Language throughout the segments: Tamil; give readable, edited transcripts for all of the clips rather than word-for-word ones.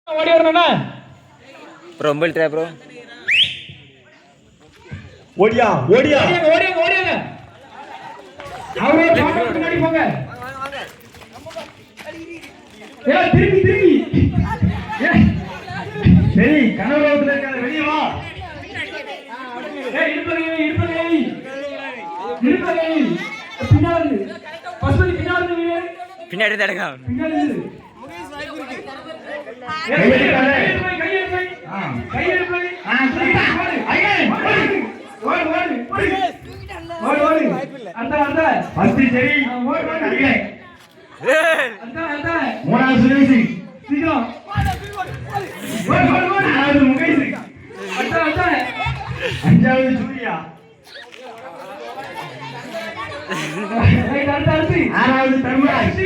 ஓடி வரணும்னா ப்ரோ மொபைல் ட்ரை ப்ரோ ஓடியா ஓடியா ஓடியா ஓடியாங்க அவரே முன்னாடி போங்க ஏய் திரும்பி திரும்பி சரி கனவுல இருக்காத வெளிய வா ஏய் இருப்பங்க பின்னாடி பசுமதி பின்னாடி தடங்க பின்னாடி அஞ்சாவது சூர்யா ஆறாவது தர்மராஜ்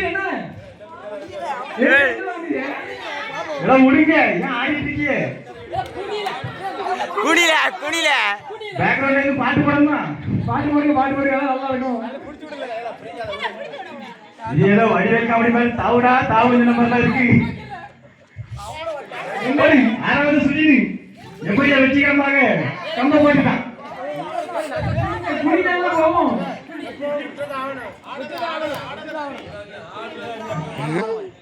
எல்லாம் முடிங்க ஏன் ஆடிட்டு இருக்கீங்க குடில பேக்ரவுண்ட்ல இருந்து பாட்டு பாடணுமா பாட்டு போடுங்க நல்லா இருக்கும் இது ஏதோ வடிவேல் காமெடி மாதிரி தாவுடா தாவு இந்த மாதிரிலாம் இருக்கு ஆறாவது சுழிது எப்படியா வச்சுக்கிறமாக கம்ப போட்டுட்டான் போவோம்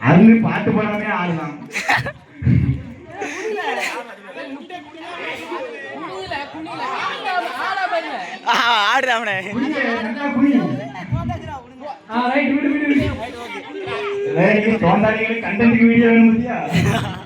அது பாட்டு பாடாமே ஆடலாம் ஆடுறாமனே ரைட் விடு கண்டென்ட் வீடியோ வேணும்